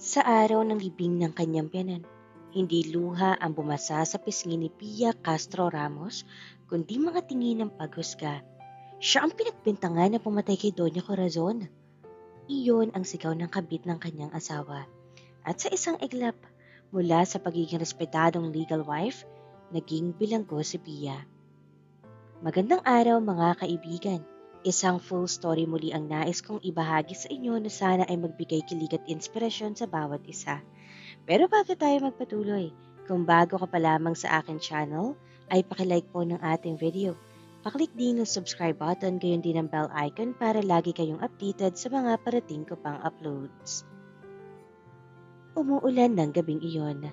Sa araw ng libing ng kanyang biyanan, hindi luha ang bumasa sa pisngi ni Pia Castro Ramos, kundi mga tingin ng paghusga. Siya ang pinagbintangan na pumatay kay Doña Corazon. Iyon ang sigaw ng kabit ng kanyang asawa. At sa isang iglap, mula sa pagiging respetadong legal wife, naging bilanggo si Pia. Magandang araw mga kaibigan. Isang full story muli ang nais kong ibahagi sa inyo na sana ay magbigay kilig at inspirasyon sa bawat isa. Pero bago tayo magpatuloy, kung bago ka pa lamang sa akin channel, ay pakilike po ng ating video. Paklik din ang subscribe button gayon din ang bell icon para lagi kayong updated sa mga parating ko pang uploads. Umuulan ng gabing iyon.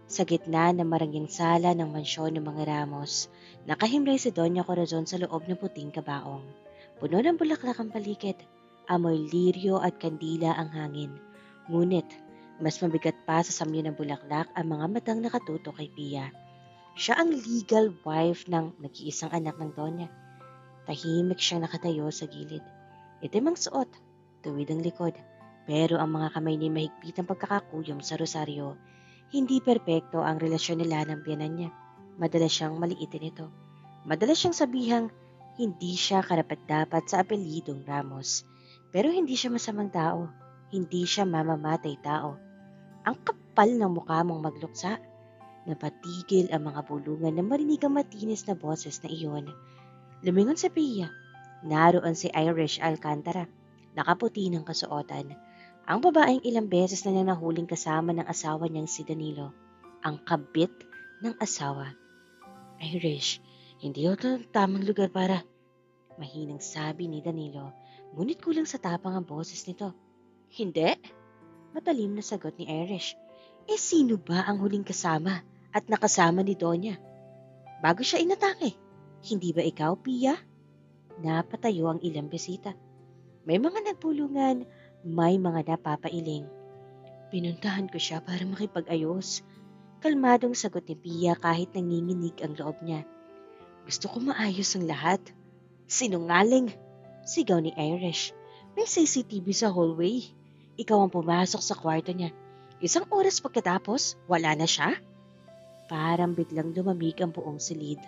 Sa gitna ng marangyang sala ng mansyon ng mga Ramos, nakahimlay si Doña Corazon sa loob ng puting kabaong. Puno ng bulaklak ang paligid, amoy liryo at kandila ang hangin. Ngunit, mas mabigat pa sa samyo ng bulaklak ang mga matang nakatuto kay Pia. Siya ang legal wife ng nag-iisang anak ng Doña. Tahimik siyang nakatayo sa gilid. Itim ang suot, tuwid ang likod, pero ang mga kamay niya mahigpit ang pagkakakuyom sa rosaryo. Hindi perpekto ang relasyon nila ng biyanan niya. Madalas siyang maliitin ito. Madalas siyang sabihang hindi siya karapat-dapat sa apelyidong Ramos. Pero hindi siya masamang tao. Hindi siya mamamatay tao. Ang kapal ng mukha mong magluksa. Napatigil ang mga bulungan na marinig ang matinis na boses na iyon. Lumingon sa Pia. Naroon si Irish Alcantara. Nakaputi ng kasuotan. Ang babaeng ilang beses na niya nahuling kasama ng asawa niyang si Danilo. Ang kabit ng asawa. Irish, hindi ito ang tamang lugar para... Mahinang sabi ni Danilo, ngunit kulang sa tapang ang boses nito. Hindi? Matalim na sagot ni Irish. Sino ba ang huling kasama at nakasama ni Donya? Bago siya inatake. Hindi ba ikaw, Pia? Napatayo ang ilang bisita. May mga nagpulungan, may mga napapailing. Pinuntahan ko siya para makipag-ayos. Kalmadong sagot ni Pia kahit nanginginig ang loob niya. Gusto ko maayos ang lahat. Sinungaling! Sigaw ni Irish. May CCTV sa hallway. Ikaw ang pumasok sa kwarto niya. Isang oras pagkatapos, wala na siya? Parang biglang lumamig ang buong silid.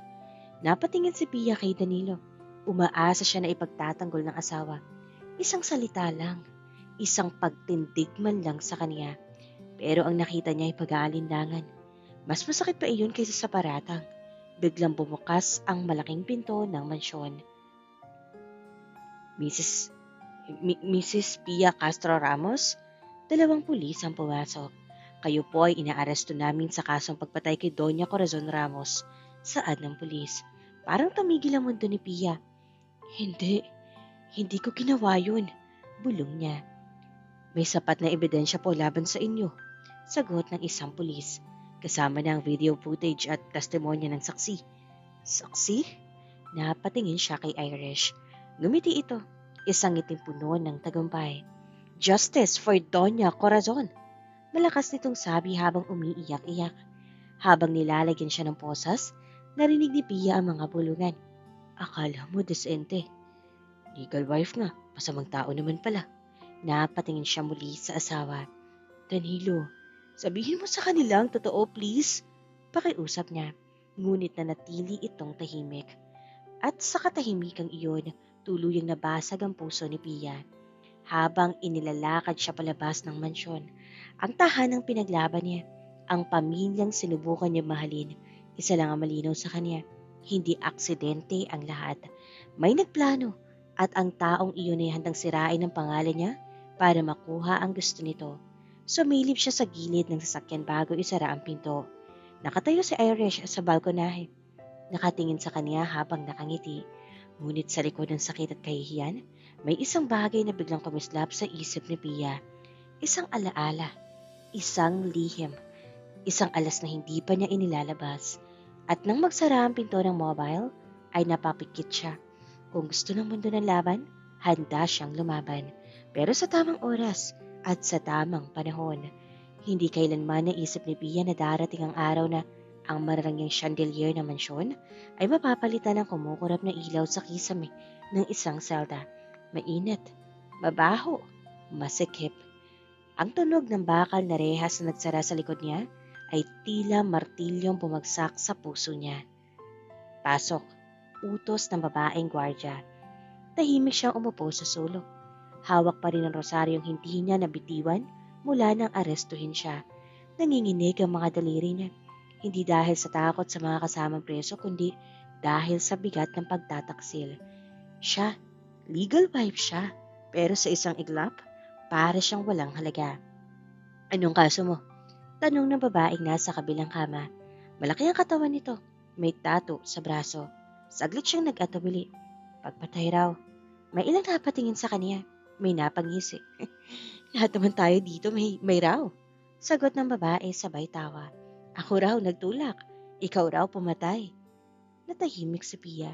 Napatingin si Pia kay Danilo. Umaasa siya na ipagtatanggol ng asawa. Isang salita lang. Isang pagtindig man lang sa kanya. Pero ang nakita niya ay pag-aalinlangan. Mas masakit pa iyon kaysa sa paratang. Biglang bumukas ang malaking pinto ng mansyon. Mrs. Pia Castro Ramos, 2 pulis ang pumasok. Kayo po ay inaaresto namin sa kasong pagpatay kay Doña Corazon Ramos. Saad ng pulis. Parang tumigil ang mundo ni Pia. Hindi ko ginawa yun. Bulong niya. May sapat na ebidensya po laban sa inyo. Sagot ng isang pulis. Kasama na ang video footage at testimonya ng saksi. Saksi? Napatingin siya kay Irish. Ngumiti ito. Isang ngiting puno ng tagumpay. Justice for Doña Corazon. Malakas nitong sabi habang umiiyak-iyak. Habang nilalagyan siya ng posas, narinig ni Pia ang mga bulungan. Akala mo desente. Legal wife nga, masamang tao naman pala. Napatingin siya muli sa asawa. Danilo, sabihin mo sa kanila ang totoo please. Pakiusap niya, ngunit nanatili itong tahimik. At sa katahimikang iyon, tuluyang nabasag ang puso ni Pia. Habang inilalakad siya palabas ng mansyon, ang tahanang pinaglaban niya, ang pamilyang sinubukan niya mahalin, isa lang ang malinaw sa kanya, hindi aksidente ang lahat. May nagplano at ang taong iyon ay handang sirain ang pangalan niya para makuha ang gusto nito. Sumilip siya sa gilid ng sasakyan bago isara ang pinto. Nakatayo si Irish sa balkonahe. Nakatingin sa kanya habang nakangiti. Ngunit sa likod ng sakit at kahihiyan, may isang bagay na biglang kumislap sa isip ni Pia. Isang alaala, isang lihim, isang alas na hindi pa niya inilalabas. At nang magsara ang pinto ng mobile, ay napapikit siya. Kung gusto ng mundo ng laban, handa siyang lumaban. Pero sa tamang oras at sa tamang panahon, hindi kailanman naisip ni Pia na darating ang araw na ang mararangyang chandelier na mansyon ay mapapalitan ng kumukurap na ilaw sa kisame ng isang selda. Mainit, mabaho, masikip. Ang tunog ng bakal na rehas na nagsara sa likod niya ay tila martilyong bumagsak sa puso niya. Pasok, utos ng babaeng gwardya. Tahimik siyang umupo sa sulok. Hawak pa rin ang rosaryong hindi niya nabitiwan mula nang arestuhin siya. Nanginginig ang mga daliri niya. Hindi dahil sa takot sa mga kasamang preso, kundi dahil sa bigat ng pagtataksil. Siya, legal wife siya, pero sa isang iglap, para siyang walang halaga. Anong kaso mo? Tanong ng babaeng nasa kabilang kama. Malaki ang katawan nito. May tattoo sa braso. Saglit siyang nag-atubili. Pagpatay raw. May ilang napatingin sa kanya. May napangisi. Lahat naman tayo dito may raw. Sagot ng babae sabay tawa. Ako raw nagtulak. Ikaw raw pumatay. Natahimik si Pia.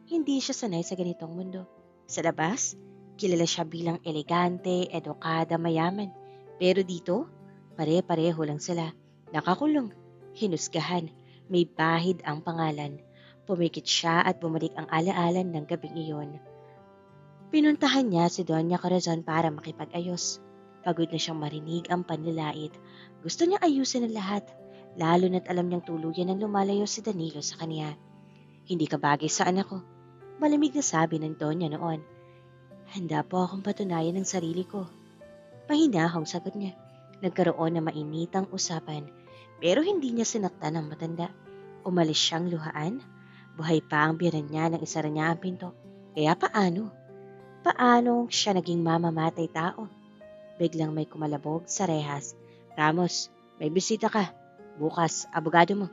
Hindi siya sanay sa ganitong mundo. Sa labas, kilala siya bilang elegante, edukada, mayaman. Pero dito, pare-pareho lang sila. Nakakulong, hinusgahan, may bahid ang pangalan. Pumikit siya at bumalik ang alaalan ng gabing iyon. Pinuntahan niya si Doña Corazon para makipag-ayos. Pagod na siyang marinig ang panlalait. Gusto niya ayusin ang lahat, lalo na't alam niyang tuluyan ang lumalayo si Danilo sa kanya. Hindi ka bagay sa anak ko. Malamig na sabi ng Donya noon. Handa po akong patunayan ng sarili ko. Mahinahong sagot niya. Nagkaroon ng mainitang usapan, pero hindi niya sinaktan ang matanda. Umalis siyang luhaan. Buhay pa ang biyanan niya nang isara niya ang pinto. Kaya paano? Paano siya naging mamamatay tao? Biglang may kumalabog sa rehas. Ramos, may bisita ka. Bukas, abogado mo.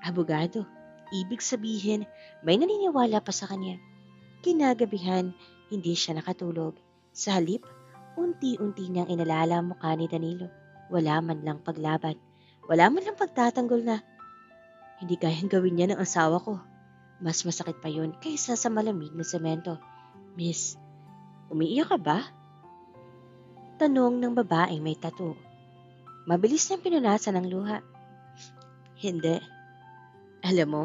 Abogado? Ibig sabihin, may naniniwala pa sa kanya. Kinagabihan, hindi siya nakatulog. Sa halip, unti-unti niyang inalala ang mukha ni Danilo. Wala man lang paglaban. Wala man lang pagtatanggol na. Hindi kayang gawin niya ng asawa ko. Mas masakit pa yun kaysa sa malamig na semento. Miss, umiiyak ka ba? Tanong ng babaeng may tattoo. Mabilis niyang pinunasan ng luha. Hindi. Alam mo,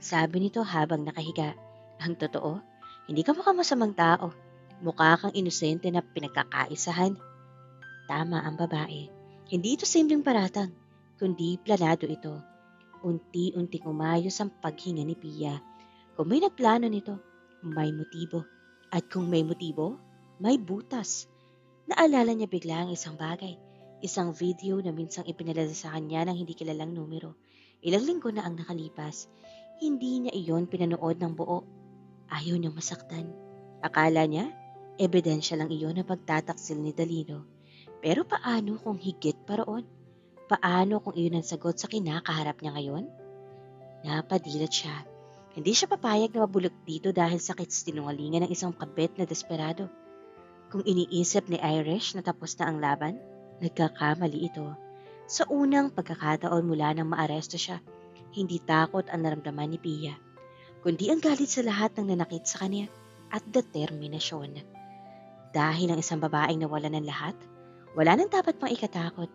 sabi nito habang nakahiga, ang totoo, hindi ka mukhang masamang tao. Mukha kang inosente na pinagkakaisahan. Tama ang babae. Hindi ito simpleng paratang, kundi planado ito. Unti-unting umayos ang paghinga ni Pia. Kung may nagplano nito, may motibo. At kung may motibo, may butas. Naalala niya bigla ang isang bagay. Isang video na minsang ipinadala sa kanya ng hindi kilalang numero. Ilang linggo na ang nakalipas. Hindi niya iyon pinanood ng buo. Ayaw niyang masaktan. Akala niya, ebidensya lang iyon na pagtataksil ni Dalino. Pero paano kung higit pa roon? Paano kung iyon ang sagot sa kinakaharap niya ngayon? Napadilat siya. Hindi siya papayag na mabulok dito dahil sa sinungalingan ng isang kabet na desperado. Kung iniisip ni Irish na tapos na ang laban, nagkakamali ito. Sa unang pagkakataon mula nang maaresto siya, hindi takot ang naramdaman ni Pia, kundi ang galit sa lahat ng nanakit sa kanya at determinasyon. Dahil ang isang babaeng nawala ng lahat, wala nang dapat pang ikatakot.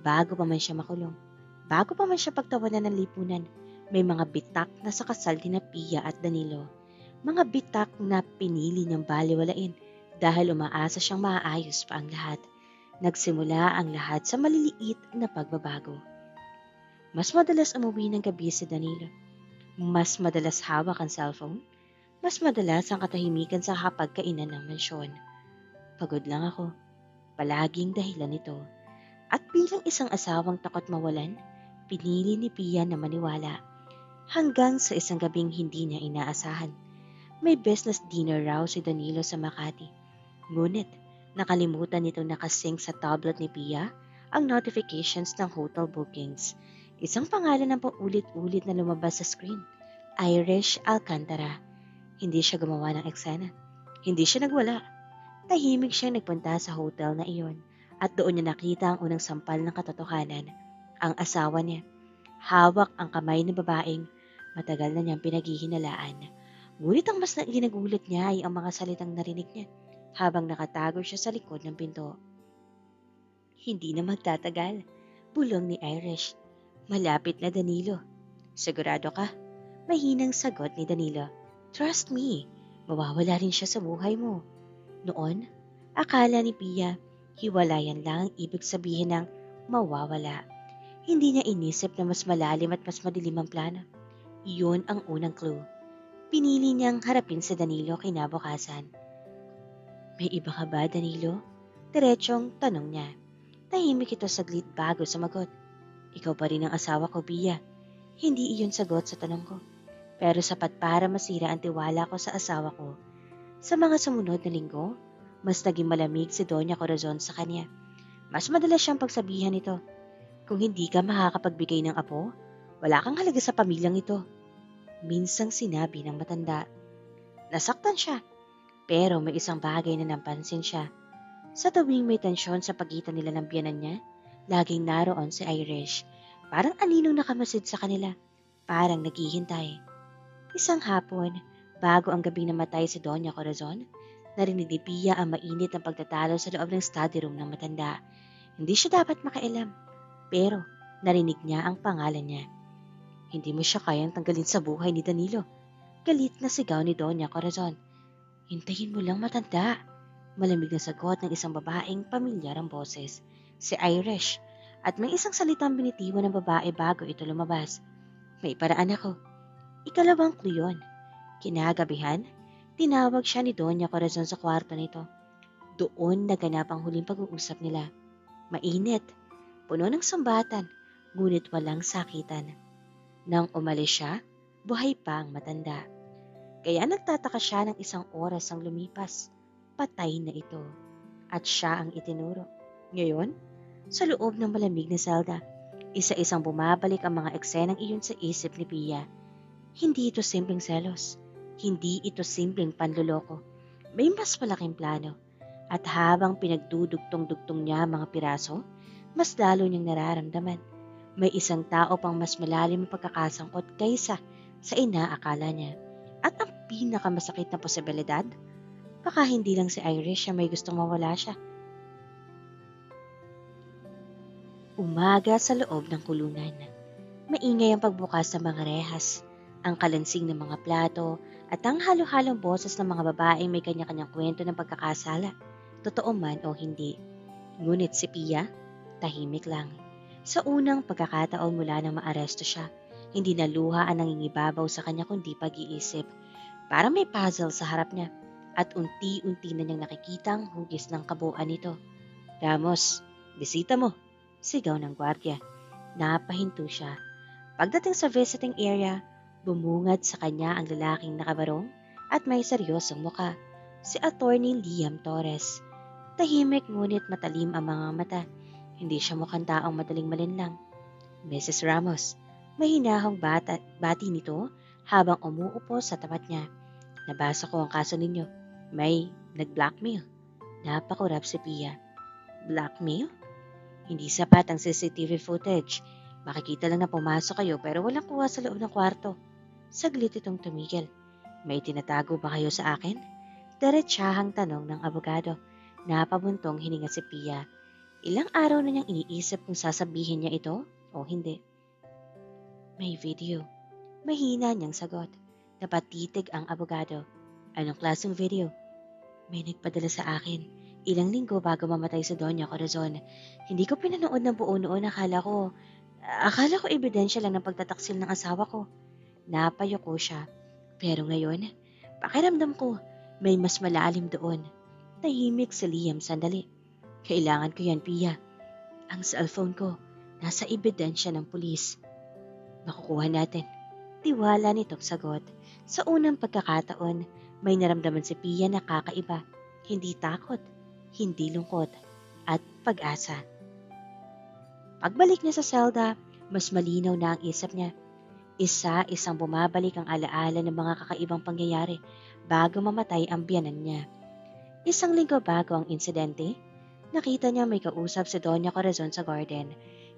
Bago pa man siya makulong, bago pa man siya pagtawanan ng lipunan, may mga bitak na sa kasal ni Pia at Danilo. Mga bitak na pinili niyang baliwalain dahil umaasa siyang maaayos pa ang lahat. Nagsimula ang lahat sa maliliit na pagbabago. Mas madalas umuwi ng gabi si Danilo. Mas madalas hawak ang cellphone. Mas madalas ang katahimikan sa hapagkainan ng mansyon. Pagod lang ako. Palaging dahilan nito. At bilang isang asawang takot mawalan, pinili ni Pia na maniwala. Hanggang sa isang gabing hindi niya inaasahan. May business dinner raw si Danilo sa Makati. Ngunit, nakalimutan nito nakasync sa tablet ni Pia ang notifications ng hotel bookings. Isang pangalan ang paulit-ulit na lumabas sa screen. Irish Alcantara. Hindi siya gumawa ng eksena. Hindi siya nagwala. Tahimik siyang nagpunta sa hotel na iyon at doon niya nakita ang unang sampal ng katotohanan. Ang asawa niya. Hawak ang kamay ng babaeng matagal na niyang pinaghihinalaan. Ngunit ang mas ginagulat niya ay ang mga salitang narinig niya habang nakatago siya sa likod ng pinto. Hindi na magtatagal. Bulong ni Irish. Malapit na, Danilo. Sigurado ka? Mahinang sagot ni Danilo. Trust me, mawawala rin siya sa buhay mo. Noon, akala ni Pia, Hiwalayan lang ang ibig sabihin ng mawawala. Hindi niya inisip na mas malalim at mas madilim ang plano. Iyon ang unang clue. Pinili niyang harapin si Danilo kinabukasan. May iba ka ba, Danilo? Diretsong tanong niya. Tahimik ito saglit bago sumagot. Ikaw pa rin ang asawa ko, Pia. Hindi iyon sagot sa tanong ko. Pero sapat para masira ang tiwala ko sa asawa ko. Sa mga sumunod na linggo, mas naging malamig si Doña Corazon sa kanya. Mas madalas siyang pagsabihan ito. Kung hindi ka makakapagbigay ng apo, wala kang halaga sa pamilyang ito. Minsang sinabi ng matanda. Nasaktan siya, pero may isang bagay na napansin siya. Sa tuwing may tensyon sa pagitan nila ng biyanan niya, laging naroon si Irish. Parang aninong nakamasid sa kanila, parang naghihintay. Isang hapon, bago ang gabing namatay si Doña Corazon, narinig ni Pia ang mainit na pagtatalo sa loob ng study room ng matanda. Hindi siya dapat makialam, pero narinig niya ang pangalan niya. Hindi mo siya kayang tanggalin sa buhay ni Danilo. Galit na sigaw ni Doña Corazon. Hintayin mo lang, matanda. Malamig na sagot ng isang babaeng pamilyar ang boses, si Irish, at may isang salitang binitiwan ng babae bago ito lumabas. May paraan ako. Ikalawang clue yun. Kinagabihan, tinawag siya ni Doña Corazon sa kwarto nito. Doon naganap ang huling pag-uusap nila. Mainit, puno ng sambatan, ngunit walang sakitan. Nang umalis siya, buhay pa ang matanda. Kaya nagtataka siya ng isang oras ang lumipas. Patay na ito. At siya ang itinuro. Ngayon, sa loob ng malamig na selda, isa-isang bumabalik ang mga eksenang iyon sa isip ni Pia. Hindi ito simpleng selos. Hindi ito simpleng panluloko. May mas malaking plano. At habang pinagdudugtong-dugtong niya ang mga piraso, mas lalo niyang nararamdaman. May isang tao pang mas malalim ang pagkakasangkot kaysa sa inaakala niya. At ang pinakamasakit na posibilidad, baka hindi lang si Irish siya may gustong mawala siya. Umaga sa loob ng kulungan. Maingay ang pagbukas ng mga rehas, ang kalansing ng mga plato, at ang halo-halong boses ng mga babaeng may kanya-kanyang kwento ng pagkakasala, totoo man o hindi. Ngunit si Pia, tahimik lang. Sa unang pagkakataon mula nang maaresto siya, hindi na luha ang nangingibabaw sa kanya kundi pag-iisip. Parang may puzzle sa harap niya at unti-unti na niyang nakikita ang hugis ng kabuuan nito. Ramos, bisita mo, sigaw ng gwardiya. Napahinto siya. Pagdating sa visiting area, bumungad sa kanya ang lalaking nakabarong at may seryosong muka, si Attorney Liam Torres. Tahimik ngunit matalim ang mga mata. Hindi siya mukhang taong madaling malinlang. Mrs. Ramos, may hinahong bati nito habang umuupo sa tapat niya. Nabasa ko ang kaso ninyo. May nag-blackmail. Napakurap si Pia. Blackmail? Hindi sapat ang CCTV footage. Makikita lang na pumasok kayo pero walang kuha sa loob ng kwarto. Saglit itong tumigil. May tinatago ba kayo sa akin? Diretsahang tanong ng abogado. Napabuntong hininga si Pia. Ilang araw na niyang iniisip kung sasabihin niya ito o hindi. May video. Mahina niyang sagot. Napatitig ang abogado. Anong klaseng video? May nagpadala sa akin. Ilang linggo bago mamatay si Doña Corazon. Hindi ko pinanood ng buo noon. Akala ko ebidensya lang ng pagtataksil ng asawa ko. Napayoko siya. Pero ngayon, pakiramdam ko may mas malalim doon. Tahimik si Liam sandali. Kailangan ko yan, Pia. Ang cellphone ko, nasa ebidensya ng pulis. Makukuha natin. Tiwala nitong sagot. Sa unang pagkakataon, may naramdaman si Pia na kakaiba. Hindi takot, hindi lungkot, at pag-asa. Pagbalik niya sa selda, mas malinaw na ang isip niya. Isa-isang bumabalik ang alaala ng mga kakaibang pangyayari bago mamatay ang biyanan niya. Isang linggo bago ang insidente, nakita niya may kausap si Doña Corazon sa garden.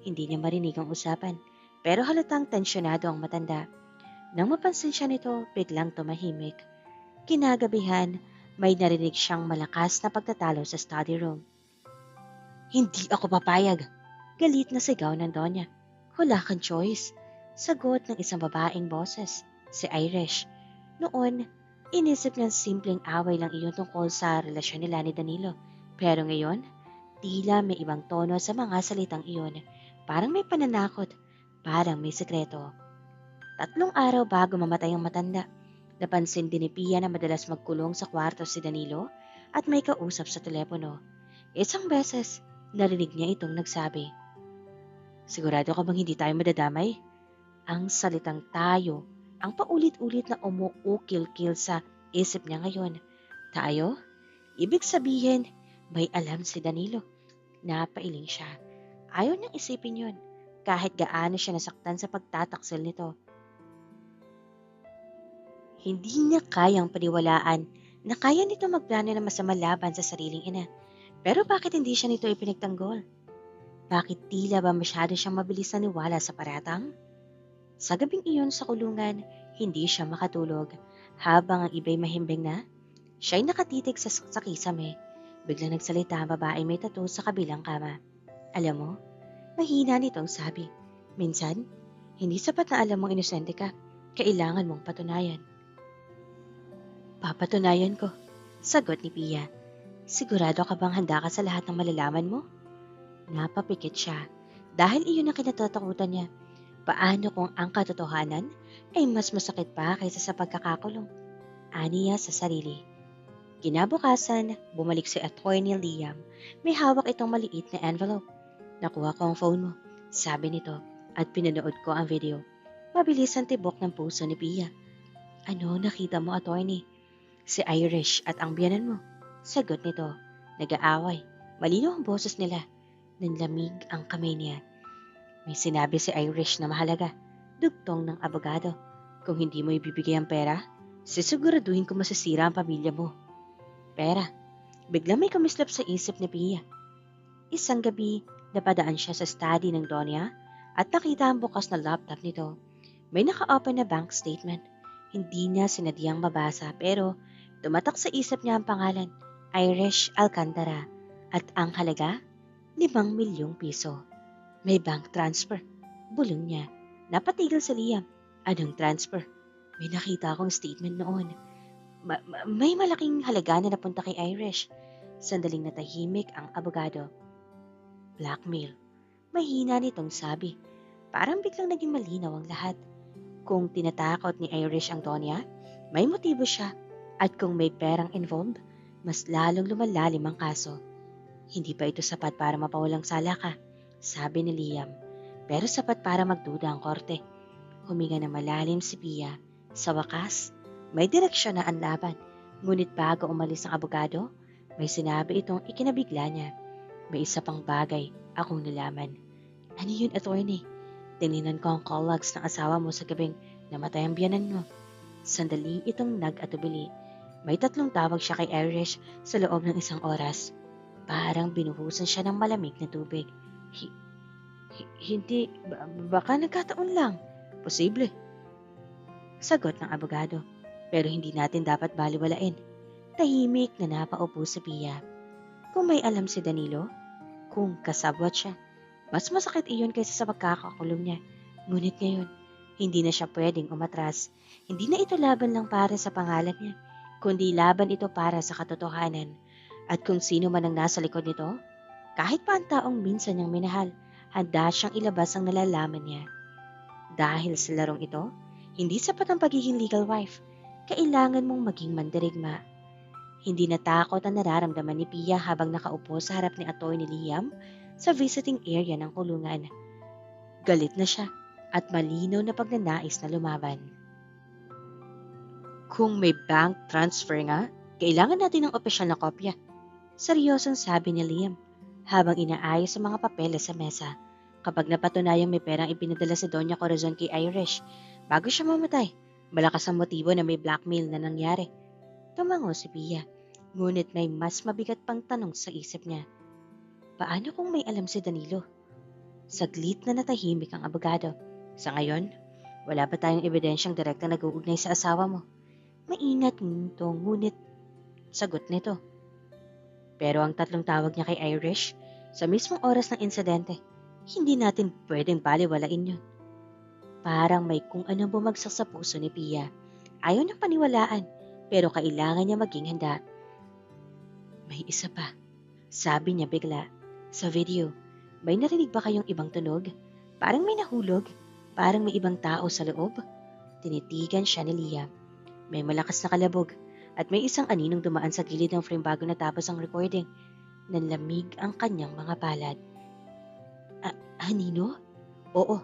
Hindi niya marinig ang usapan, pero halatang tensyonado ang matanda. Nang mapansin siya nito, biglang tumahimik. Kinagabihan, may narinig siyang malakas na pagtatalo sa study room. Hindi ako papayag! Galit na sigaw ng Donya. Wala kang choice. Sagot ng isang babaeng boses, si Irish. Noon, inisip niyang simpleng away lang iyon tungkol sa relasyon nila ni Danilo. Pero ngayon, Tila may ibang tono sa mga salitang iyon. Parang may pananakot, parang may sekreto. 3 araw bago mamatay ang matanda, napansin din ni Pia na madalas magkulong sa kwarto si Danilo at may kausap sa telepono. Isang beses, narinig niya itong nagsabi, "Sigurado ka bang hindi tayo madadamay?" Ang salitang tayo, ang paulit-ulit na umuukil-kil sa isip niya ngayon. Tayo? Ibig sabihin, may alam si Danilo. Napailing siya. Ayaw niyang isipin yun, kahit gaano siya nasaktan sa pagtataksil nito. Hindi niya kayang paniwalaan na kaya nito magplano ng masama laban sa sariling ina. Pero bakit hindi siya nito ipinagtanggol? Bakit tila ba masyado siyang mabilis naniwala sa paratang? Sa gabing iyon sa kulungan, hindi siya makatulog. Habang ang iba'y mahimbing na, siya'y nakatitig sa kisame. Biglang nagsalita ang babae may tattoo sa kabilang kama. Alam mo, mahina nitong sabi. Minsan, hindi sapat na alam mong inosente ka. Kailangan mong patunayan. Papatunayan ko, sagot ni Pia. Sigurado ka bang handa ka sa lahat ng malalaman mo? Napapikit siya dahil iyon ang kinatatakutan niya. Paano kung ang katotohanan ay mas masakit pa kaysa sa pagkakakulong? Aniya sa sarili. Kinabukasan, bumalik si Attorney Liam. May hawak itong maliit na envelope. Nakuha ko ang phone mo, sabi nito, at pinanood ko ang video. Mabilis ang tibok ng puso ni Pia. Ano nakita mo, Attorney? Si Irish at ang biyanan mo. Sagot nito. Nag-aaway. Malinaw ang boses nila. Nanlamig ang kamay niya. May sinabi si Irish na mahalaga. Dugtong ng abogado. Kung hindi mo ibibigay ang pera, sisiguraduhin ko masisira ang pamilya mo. Pera. Bigla may kumislap sa isip ni Pia. Isang gabi, napadaan siya sa study ng Donya at nakita ang bukas na laptop nito. May naka-open na bank statement. Hindi niya sinadyang mabasa pero tumatak sa isip niya ang pangalan, Irish Alcantara, at ang halaga, 5 milyong piso. May bank transfer. Bulong niya. Napatigil si Liam. Anong transfer? May nakita akong statement noon. May malaking halaga na napunta kay Irish. Sandaling natahimik ang abogado. Blackmail. Mahina nitong sabi. Parang biglang naging malinaw ang lahat. Kung tinatakot ni Irish ang Donya, may motibo siya. At kung may perang involved, mas lalong lumalalim ang kaso. Hindi pa ito sapat para mapawalang sala ka, sabi ni Liam. Pero sapat para magduda ang korte. Huminga na malalim si Pia. Sa wakas, may direksyon na ang laban. Ngunit bago umalis ang abogado, may sinabi itong ikinabigla niya. May isa pang bagay akong nalaman. Ano yun, Attorney? Tininan ko ang call logs ng asawa mo sa gabing namatay ang biyanan mo. Sandali itong nag-atubili. May 3 tawag siya kay Irish sa loob ng 1 oras. Parang binuhusan siya ng malamig na tubig. Hindi, baka nagkataon lang. Posible. Sagot ng abogado. Pero hindi natin dapat baliwalain. Tahimik na napaupo si Pia. Kung may alam si Danilo, kung kasabwat siya, mas masakit iyon kaysa sa pagkakakulong niya. Ngunit ngayon, hindi na siya pwedeng umatras. Hindi na ito laban lang para sa pangalan niya, kundi laban ito para sa katotohanan. At kung sino man ang nasa likod nito, kahit pa ang taong minsan niyang minahal, handa siyang ilabas ang nalalaman niya. Dahil sa larong ito, hindi sapat ang pagiging legal wife. Kailangan mong maging mandirigma. Hindi natakot ang nararamdaman ni Pia habang nakaupo sa harap ni Attorney Liam sa visiting area ng kulungan. Galit na siya at malinaw na pagnanais na lumaban. Kung may bank transfer nga, kailangan natin ng opisyal na kopya. Seryosong sabi ni Liam habang inaayos ang mga papeles sa mesa. Kapag napatunayang may perang ipinadala si Doña Corazon kay Irish, bago siya mamatay, malakas ang motibo na may blackmail na nangyari. Tumango si Pia, ngunit may mas mabigat pang tanong sa isip niya. Paano kung may alam si Danilo? Saglit na natahimik ang abogado. Sa ngayon, wala ba tayong ebidensyang direktang nag-uugnay sa asawa mo? Maingat nito, ngunit sagot nito. Pero ang 3 tawag niya kay Irish, sa mismong oras ng insidente, hindi natin pwedeng baliwalain yun. Parang may kung anong bumagsak sa puso ni Pia. Ayaw niyang paniwalaan, pero kailangan niya maging handa. May isa pa, sabi niya bigla. Sa video, may narinig ba kayong ibang tunog? Parang may nahulog? Parang may ibang tao sa loob? Tinitigan siya ni Liam. May malakas na kalabog at may isang aninong dumaan sa gilid ng frame bago natapos ang recording. Nanlamig ang kanyang mga palad. Anino? Oo,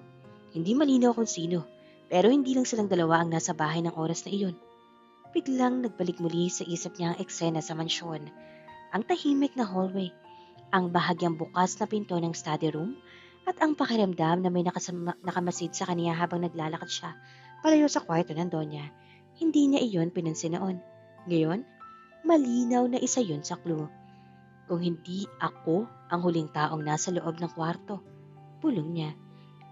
hindi malinaw kung sino, pero hindi lang silang dalawa ang nasa bahay ng oras na iyon. Biglang nagbalik muli sa isip niya ang eksena sa mansyon. Ang tahimik na hallway, ang bahagyang bukas na pinto ng study room, at ang pakiramdam na may nakamasid sa kaniya habang naglalakad siya palayo sa kwarto ng Donya. Hindi niya iyon pinansin noon. Ngayon, malinaw na isa yun sa clue. Kung hindi ako ang huling taong nasa loob ng kwarto, pulong niya.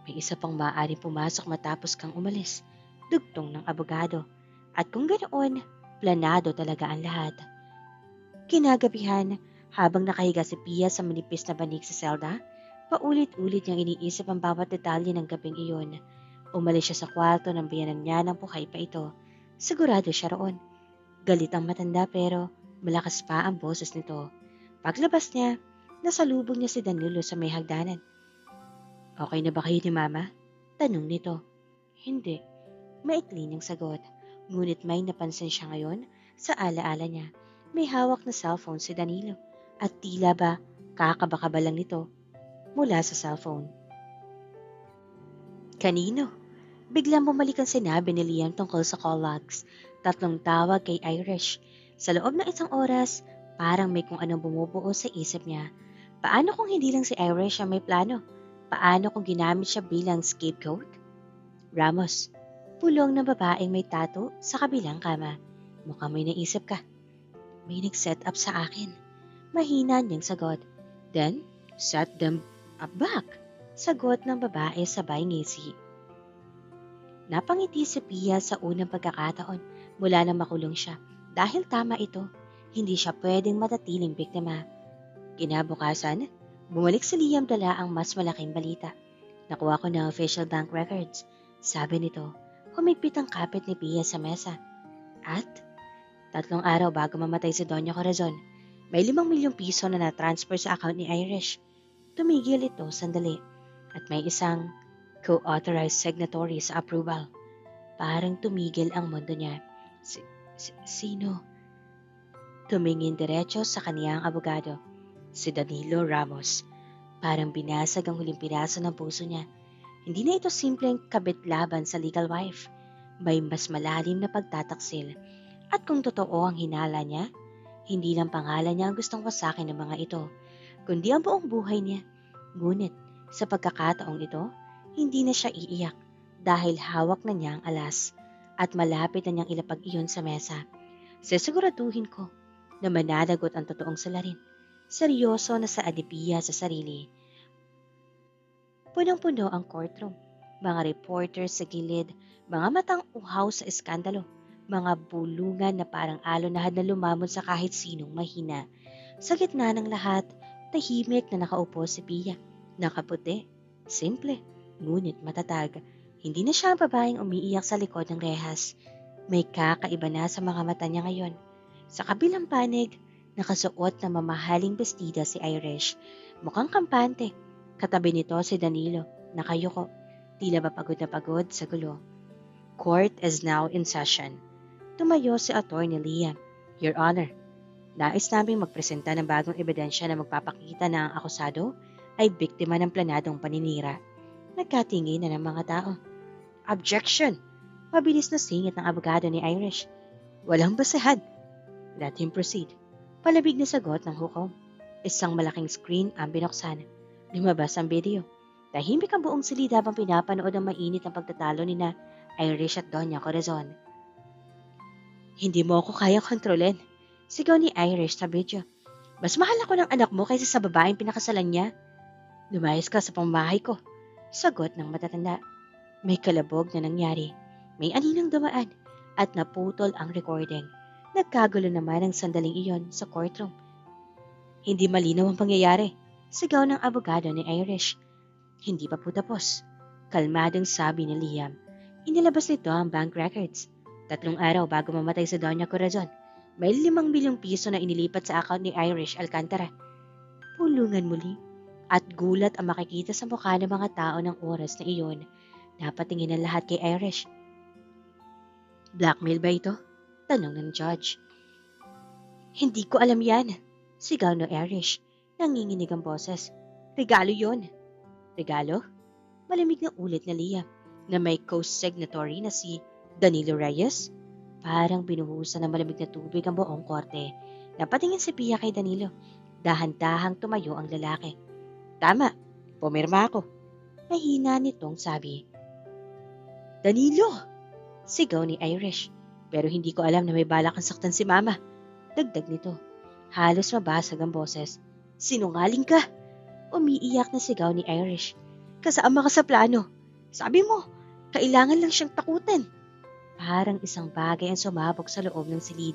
May isa pang maaaring pumasok matapos kang umalis, dugtong ng abogado. At kung ganoon, planado talaga ang lahat. Kinagabihan, habang nakahiga si Pia sa manipis na banig sa selda, paulit-ulit niyang iniisip ang bawat detalye ng gabing iyon. Umalis siya sa kwarto ng biyanan niya nang buhay pa ito. Sigurado siya roon. Galit ang matanda pero malakas pa ang boses nito. Paglabas niya, nasalubong niya si Danilo sa may hagdanan. Okay na ba kayo ni Mama? Tanong nito. Hindi. Maikli niyang sagot. Ngunit may napansin siya ngayon sa alaala niya. May hawak na cellphone si Danilo at tila ba kakabaka lang nito mula sa cellphone. Kanino? Biglang bumalik ang sinabi ni Liam tungkol sa call logs. 3 tawag kay Irish. Sa loob ng isang oras, parang may kung anong bumubuo sa isip niya. Paano kung hindi lang si Irish ang may plano? Paano kung ginamit siya bilang scapegoat? Ramos, pulong ng babaeng may tattoo sa kabilang kama. Mukhang may naisip ka. May nag-set up sa akin. Mahina niyang sagot. Then, set them up back. Sagot ng babae sabay ngisi. Napangiti si Pia sa unang pagkakataon mula nang makulong siya. Dahil tama ito, hindi siya pwedeng matatiling biktima. Kinabukasan, bumalik si Liam dala ang mas malaking balita. Nakuha ko ng official bank records. Sabi nito, humigpit ang kapit ni Pia sa mesa. At 3 araw bago mamatay si Doña Corazon, may 5 milyong piso na na-transfer sa account ni Irish. Tumigil ito sandali at may isang co-authorized signatory sa approval. Parang tumigil ang mundo niya. Sino? Tumingin diretso sa kaniyang abogado. Si Danilo Ramos. Parang binasag ang huling piraso ng puso niya. Hindi na ito simpleng kabit laban sa legal wife. May mas malalim na pagtataksil. At kung totoo ang hinala niya, hindi lang pangalan niya ang gustong wasakin ng mga ito, kundi ang buong buhay niya. Ngunit sa pagkakataong ito, hindi na siya iiyak dahil hawak na niya ang alas at malapit na niyang ilapag iyon sa mesa. Sisiguraduhin ko na mananagot ang totoong salarin. Seryoso na sa adipiya sa sarili. Punong-puno ang courtroom. Mga reporters sa gilid, mga matang uhaw sa eskandalo, mga bulungan na parang alon-nahad na lumamon sa kahit sinong mahina. Sa gitna ng lahat, tahimik na nakaupo si Pia. Nakaputi, simple, ngunit matatag. Hindi na siya ang babaeng umiiyak sa likod ng rehas. May kakaiba na sa mga mata niya ngayon. Sa kabilang panig, nakasuot na mamahaling bestida si Irish. Mukhang kampante. Katabi nito si Danilo, nakayuko. Tila ba pagod na pagod sa gulo. Court is now in session. Tumayo si Attorney Liam. Your Honor, nais naming magpresenta ng bagong ebidensya na magpapakita na ang akusado ay biktima ng planadong paninira. Nagkatingin na ng mga tao. Objection! Mabilis na singit ng abogado ni Irish. Walang basehan. Let him proceed. Palabig na sagot ng hukom. Isang malaking screen ang binuksan. Lumabas ang video. Tahimik ang buong silid habang pinapanood ang mainit ang pagtatalo ni na Irish at Doña Corazon. Hindi mo ako kaya kontrolin. Sigaw ni Irish sa video. Mas mahal ako ng anak mo kaysa sa babaeng pinakasalan niya. Lumayas ka sa pambahay ko. Sagot ng matatanda. May kalabog na nangyari. May aninang dumaan at naputol ang recording. Nagkagulo naman ang sandaling iyon sa courtroom. Hindi malinaw ang pangyayari. Sigaw ng abogado ni Irish. Hindi pa po tapos. Kalmadong sabi ni Liam. Inilabas nito ang bank records. 3 araw bago mamatay si Doña Corazon, may 5 milyong piso na inilipat sa account ni Irish Alcantara. Pulungan muli. At gulat ang makikita sa mukha ng mga tao ng oras na iyon. Napatingin ang lahat kay Irish. Blackmail ba ito? Tanong ng judge. Hindi ko alam yan. Sigaw ng Irish. Nanginginig ang boses. Regalo yon. Regalo? Malamig na ulit na Liam na may co-signatory na si Danilo Reyes. Parang binuhusan ng malamig na tubig ang buong korte. Napatingin si Pia kay Danilo. Dahan-dahang tumayo ang lalaki. Tama, pumirma ako. Mahina nitong sabi. Danilo! Sigaw ni Irish. Pero hindi ko alam na may balak ang saktan si Mama. Dagdag nito. Halos mabasag ang boses. Sinungaling ka! Umiiyak na sigaw ni Irish. Kasama ka sa plano. Sabi mo, kailangan lang siyang takutin. Parang isang bagay ang sumabog sa loob ng silid.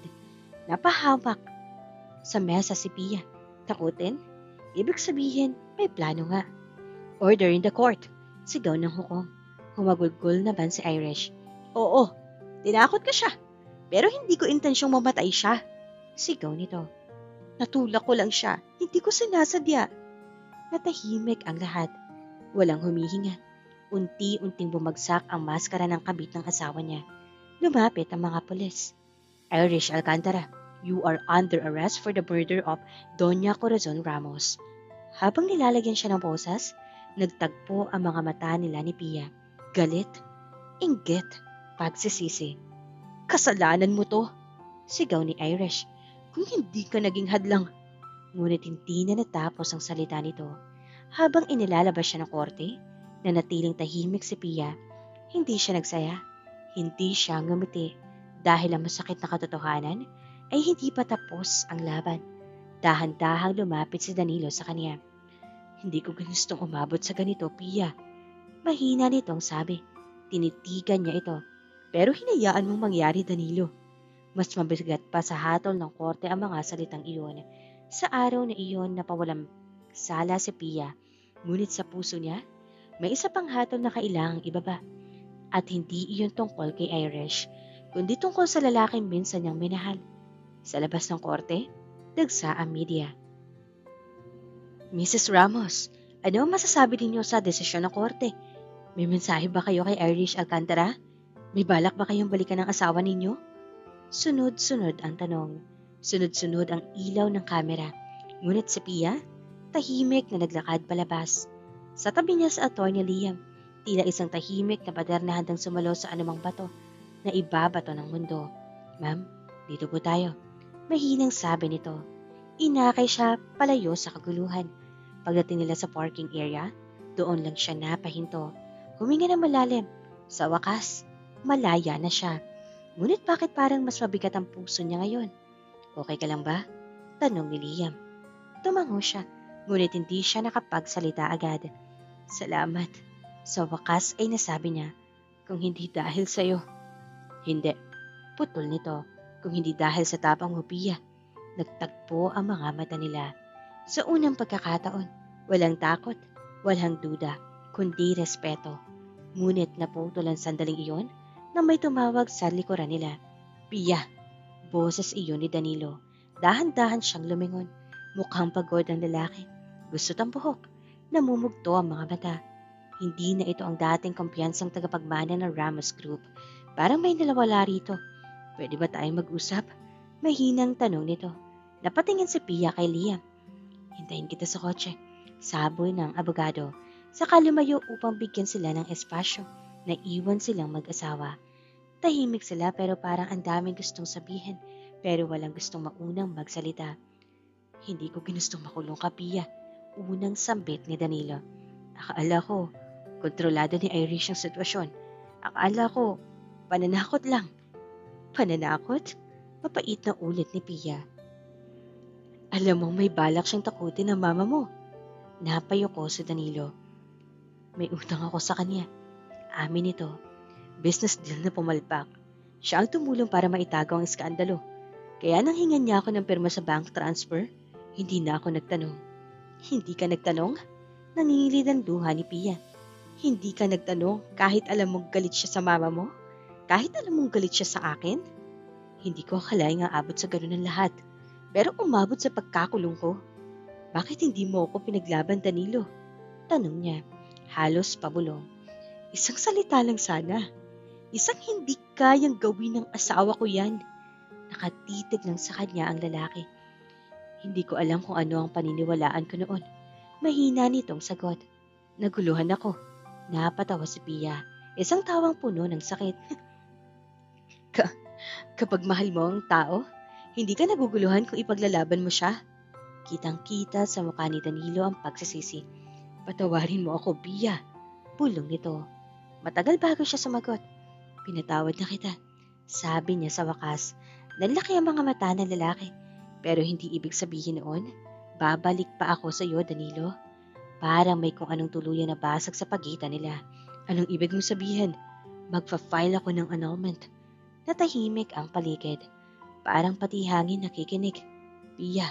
Napahamak sa mesa si Pia. Takutin? Ibig sabihin, may plano nga. Order in the court. Sigaw ng hukom. Humagulgol naman si Irish. Oo, tinakot ka siya. Pero hindi ko intensyong mamatay siya. Sigaw nito. Natulak ko lang siya. Hindi ko sinasadya. Natahimik ang lahat. Walang humihinga. Unti-unting bumagsak ang maskara ng kabit ng asawa niya. Lumapit ang mga pulis. Irish Alcantara, you are under arrest for the murder of Doña Corazon Ramos. Habang nilalagyan siya ng boses, nagtagpo ang mga mata nila ni Pia. Galit, inggit, pagsisisi. Kasalanan mo to, sigaw ni Irish. Kung hindi ka naging hadlang. Ngunit hindi na natapos ang salita nito. Habang inilalabas siya ng korte, nanatiling tahimik si Pia. Hindi siya nagsaya. Hindi siya ngumiti. Dahil ang masakit na katotohanan ay hindi pa tapos ang laban. Dahan-dahang lumapit si Danilo sa kanya. Hindi ko gustong umabot sa ganito, Pia. Mahina nitong sabi. Tinitigan niya ito. Pero hinayaan mong mangyari, Danilo. Mas mabigat pa sa hatol ng korte ang mga salitang iyon. Sa araw na iyon napawalang sala si Pia. Ngunit sa puso niya, may isa pang hatol na kailangang ibaba. At hindi iyon tungkol kay Irish, kundi tungkol sa lalaking minsan niyang minahal. Sa labas ng korte, dagsa ang media. Mrs. Ramos, ano ang masasabi ninyo sa desisyon ng korte? May mensahe ba kayo kay Irish Alcantara? May balak ba kayong balikan ng asawa ninyo? Sunod-sunod ang tanong. Sunod-sunod ang ilaw ng kamera. Ngunit si Pia, tahimik na naglakad palabas. Sa tabi niya sa attorney Liam, tila isang tahimik na pader na handang sumalo sa anumang bato na ibabato ng mundo. Ma'am, dito po tayo. Mahinang sabi nito. Inakay siya palayo sa kaguluhan. Pagdating nila sa parking area, doon lang siya napahinto. Huminga ng malalim. Sa wakas, malaya na siya. Ngunit bakit parang mas mabigat ang puso niya ngayon? Okay ka lang ba? Tanong ni Liam. Tumango siya, ngunit hindi siya nakapagsalita agad. Salamat. Sa wakas ay nasabi niya, kung hindi dahil sa'yo. Hindi. Putol nito, kung hindi dahil sa tapang mo, Pia. Nagtagpo ang mga mata nila. Sa unang pagkakataon, walang takot, walang duda, kundi respeto. Ngunit naputol ang sandaling iyon na may tumawag sa likuran nila. Pia, boses iyon ni Danilo. Dahan-dahan siyang lumingon. Mukhang pagod ang lalaki. Gusot ang buhok. Namumugto ang mga mata. Hindi na ito ang dating kumpiyansang tagapagmana ng Ramos Group. Parang may nalawala rito. Pwede ba tayong mag-usap? Mahinang tanong nito. Napatingin si Pia kay Liam. Hintayin kita sa kotse. Saboy ng abogado. Saka lumayo upang bigyan sila ng espasyo. Naiwan silang mag-asawa. Tahimik sila pero parang ang daming gustong sabihin pero walang gustong maunang magsalita. Hindi ko ginustong makulong ka, Pia. Unang sambit ni Danilo. Akala ko, kontrolado ni Irish ang sitwasyon. Akala ko, pananakot lang. Pananakot? Mapait na ulit ni Pia. Alam mo may balak siyang takutin ng mama mo. Napayoko si Danilo. May utang ako sa kanya. Amin ito. Business deal na pumalpak. Siya ang tumulong para maitago ang iskandalo. Kaya nang hingan niya ako ng pirma sa bank transfer, hindi na ako nagtanong. Hindi ka nagtanong? Nangingilid ang duha ni Pia. Hindi ka nagtanong kahit alam mong galit siya sa mama mo? Kahit alam mong galit siya sa akin? Hindi ko akalaing aabot sa ganun ang lahat. Pero umabot sa pagkakulong ko. Bakit hindi mo ako pinaglaban, Danilo? Tanong niya, halos pabulong. Isang salita lang sana. Isang hindi kayang gawin ng asawa ko yan. Nakatitig lang sa kanya ang lalaki. Hindi ko alam kung ano ang paniniwalaan ko noon. Mahina nitong sagot. Naguluhan ako. Napatawa si Pia. Isang tawang puno ng sakit. Kapag mahal mo ang tao, hindi ka naguguluhan kung ipaglalaban mo siya. Kitang-kita sa mukha ni Danilo ang pagsisisi. Patawarin mo ako, Pia. Bulong nito. Matagal bago siya sumagot. Pinatawad na kita. Sabi niya sa wakas. Nanlaki ang mga mata ng lalaki. Pero hindi ibig sabihin noon, babalik pa ako sa iyo, Danilo. Parang may kung anong tuluyan na basag sa pagitan nila. Anong ibig mong sabihin? Magfa-file ako ng annulment. Natahimik ang paligid. Parang pati hangin nakikinig. Pia,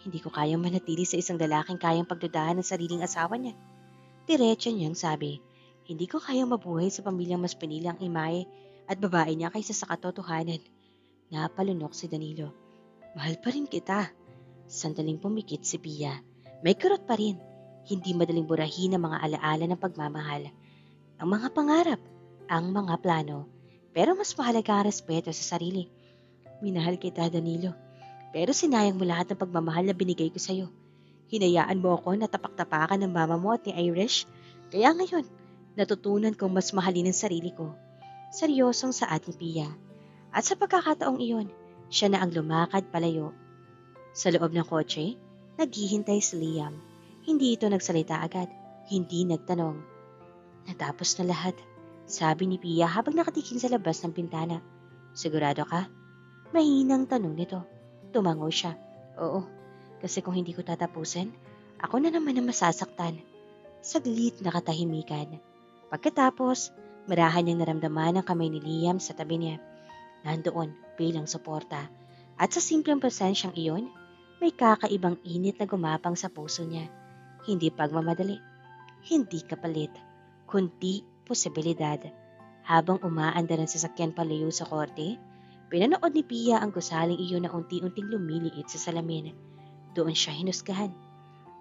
hindi ko kayang manatili sa isang lalaking kayang pagdudahan ng sariling asawa niya. Diretso niyang sabi, hindi ko kayang mabuhay sa pamilyang mas pinili ang imahe at babae niya kaysa sa katotohanan. Napalunok si Danilo. Mahal pa rin kita. Sandaling pumikit si Pia. May kurot pa rin. Hindi madaling burahin ang mga alaala ng pagmamahal. Ang mga pangarap, ang mga plano. Pero mas mahalaga ang respeto sa sarili. Minahal kita, Danilo. Pero sinayang mo lahat ng pagmamahal na binigay ko sa'yo. Hinayaan mo ako na tapak-tapakan ng mama mo at ni Irish. Kaya ngayon, natutunan kong mas mahalin ang sarili ko. Seryosong saad ni Pia. At sa pagkakataong iyon, siya na ang lumakad palayo. Sa loob ng kotse, naghihintay si Liam. Hindi ito nagsalita agad. Hindi nagtanong. Natapos na lahat, sabi ni Pia habang nakatikin sa labas ng bintana. Sigurado ka? Mahinang tanong nito. Tumango siya. Oo, kasi kung hindi ko tatapusin, ako na naman ang masasaktan. Saglit na katahimikan. Pagkatapos, marahan niyang naramdaman ang kamay ni Liam sa tabi niya. Nandoon bilang suporta. At sa simpleng presensyang iyon, may kakaibang init na gumapang sa puso niya. Hindi pagmamadali, hindi kapalit, kundi posibilidad. Habang umaandar ang sasakyan palayo sa korte, pinanood ni Pia ang gusaling iyon na unti-unting lumiliit sa salamin. Doon siya hinusgahan.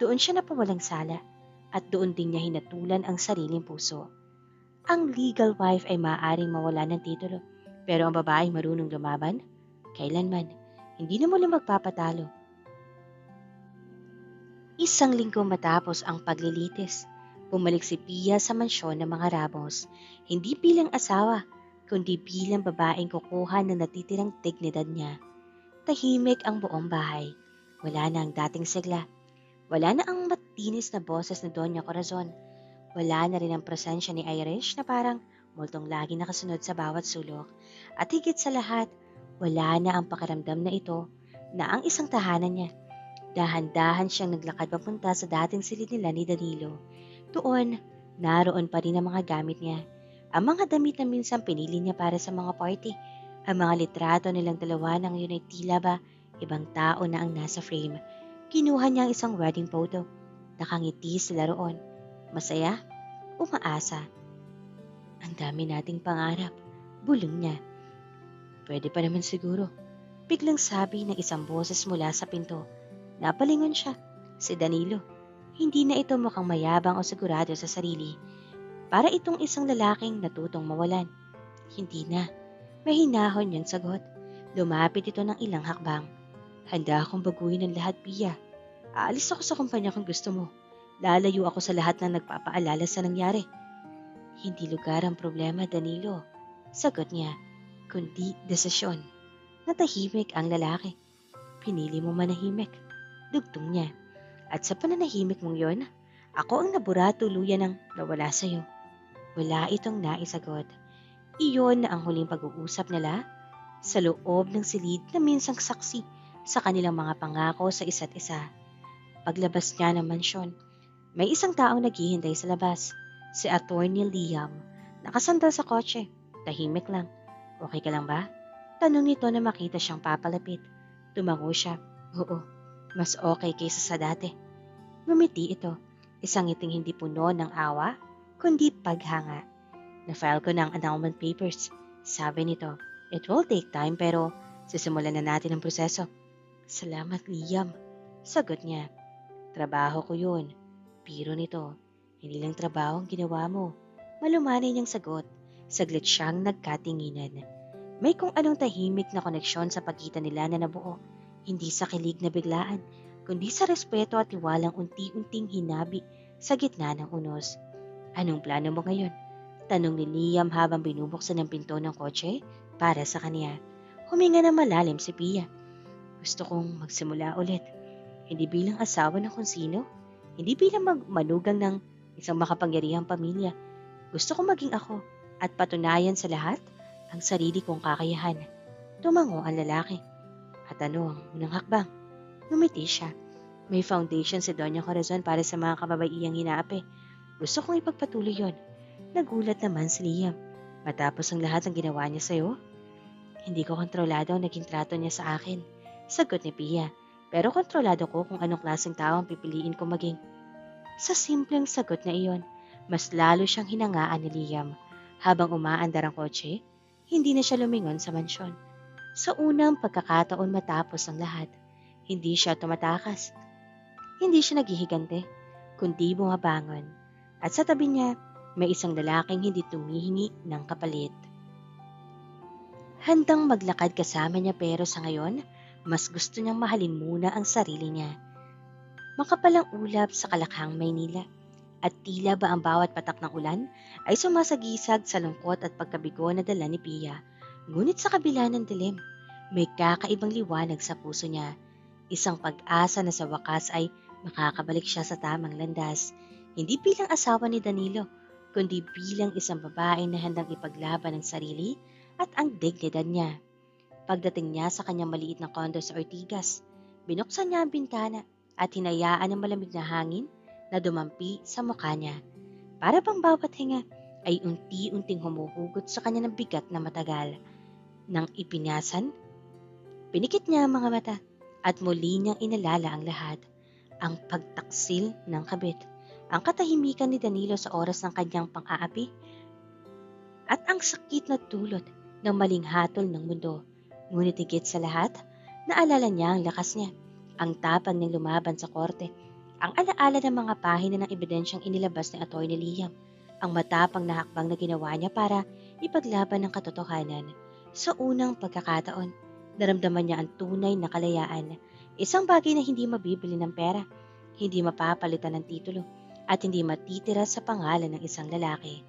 Doon siya napawalang sala. At doon din niya hinatulan ang sariling puso. Ang legal wife ay maaaring mawala ng titulo. Pero ang babaeng marunong lumaban, kailanman, hindi na muli magpapatalo. Isang linggo matapos ang paglilitis, bumalik si Pia sa mansyon ng mga Ramos, hindi bilang asawa, kundi bilang babaeng kukuha ng natitirang dignidad niya. Tahimik ang buong bahay. Wala na ang dating sigla. Wala na ang matinis na boses na Doña Corazon. Wala na rin ang presensya ni Irish na parang multong lagi nakasunod sa bawat sulok. At higit sa lahat, wala na ang pakiramdam na ito na ang isang tahanan niya. Dahan-dahan siyang naglakad papunta sa dating silid nila ni Danilo. Doon, naroon pa rin ang mga gamit niya. Ang mga damit na minsan pinili niya para sa mga party. Ang mga litrato nilang dalawa ng yun ay tila ba ibang tao na ang nasa frame. Kinuha niya ang isang wedding photo. Nakangiti sila roon. Masaya, umaasa. Ang dami nating pangarap. Bulong niya. Pwede pa naman siguro. Biglang sabi ng isang boses mula sa pinto. Napalingon siya. Si Danilo. Hindi na ito mukhang mayabang o sigurado sa sarili. Para itong isang lalaking natutong mawalan. Hindi na. Mahinahon yung sagot. Lumapit ito ng ilang hakbang. Handa akong baguhin ang lahat, Pia. Aalis ako sa kumpanya kung gusto mo. Lalayo ako sa lahat ng nagpapaalala sa nangyari. Hindi lugar ang problema, Danilo. Sagot niya. Kundi desisyon. Natahimik ang lalaki. Pinili mo manahimik. Dugtong niya. At sa pananahimik mong yon, ako ang nabura tuluyan ng nawala sa'yo. Wala itong naisagot. Iyon na ang huling pag-uusap nila sa loob ng silid na minsang saksi sa kanilang mga pangako sa isa't isa. Paglabas niya ng mansyon, may isang taong naghihintay sa labas. Si Attorney Liam. Nakasandal sa kotse. Tahimik lang. Okay ka lang ba? Tanong nito na makita siyang papalapit. Tumango siya. Oo. Mas okay kaysa sa dati. Ngumiti ito. Isang ngiting hindi puno ng awa, kundi paghanga. Na-file ko na ang annulment papers. Sabi nito, it will take time pero sisimulan na natin ang proseso. Salamat, Liam. Sagot niya. Trabaho ko yun. Biro nito. Hindi lang trabaho ang ginawa mo. Malumanay niyang sagot. Saglit siyang nagkatinginan. May kung anong tahimik na koneksyon sa pagitan nila na nabuo. Hindi sa kilig na biglaan, kundi sa respeto at tiwalang unti-unting hinabi sa gitna ng unos. Anong plano mo ngayon? Tanong ni Liam habang binubuksan ang pinto ng kotse para sa kanya. Huminga na malalim si Pia. Gusto kong magsimula ulit. Hindi bilang asawa ng kung sino. Hindi bilang manugang ng isang makapangyarihang pamilya. Gusto kong maging ako at patunayan sa lahat ang sarili kong kakayahan. Tumango ang lalaki. At ano ang unang hakbang? Ngumiti siya. May foundation si Doña Corazon para sa mga kababaiyang hinaapi. Gusto kong ipagpatuloy yon. Nagulat naman si Liam. Matapos ang lahat ng ginawa niya sa'yo? Hindi ko kontrolado ang naging trato niya sa akin. Sagot ni Pia. Pero kontrolado ko kung anong klaseng tao ang pipiliin ko maging. Sa simpleng sagot na iyon, mas lalo siyang hinangaan ni Liam. Habang umaandar ang kotse, hindi na siya lumingon sa mansyon. Sa unang pagkakataon matapos ang lahat, hindi siya tumatakas. Hindi siya naghihigante, kundi bumabangon. At sa tabi niya, may isang lalaking hindi tumihingi ng kapalit. Handang maglakad kasama niya pero sa ngayon, mas gusto niyang mahalin muna ang sarili niya. Makapalang ulap sa Kalakhang, Maynila. At tila ba ang bawat patak ng ulan ay sumasagisag sa lungkot at pagkabigo na dala ni Pia. Ngunit sa kabila ng dilim, may kakaibang liwanag sa puso niya. Isang pag-asa na sa wakas ay makakabalik siya sa tamang landas. Hindi bilang asawa ni Danilo, kundi bilang isang babae na handang ipaglaban ang sarili at ang dignidad niya. Pagdating niya sa kanyang maliit na kondo sa Ortigas, binuksan niya ang bintana at hinayaan ang malamig na hangin na dumampi sa mukha niya. Para bang bawat hinga ay unti-unting humuhugot sa kanya ng bigat na matagal. Nang ipinasan, pinikit niya ang mga mata at muli niyang inalala ang lahat. Ang pagtaksil ng kabit, ang katahimikan ni Danilo sa oras ng kanyang pang-aapi, at ang sakit na dulot ng maling hatol ng mundo. Ngunit higit sa lahat, naalala niya ang lakas niya, ang tapang niyang lumaban sa korte, ang alaala ng mga pahina ng ebidensyang inilabas ni Atty. Liam, ang matapang na hakbang na ginawa niya para ipaglaban ang katotohanan. Sa unang pagkakataon, naramdaman niya ang tunay na kalayaan, isang bagay na hindi mabibili ng pera, hindi mapapalitan ng titulo, at hindi matitira sa pangalan ng isang lalaki.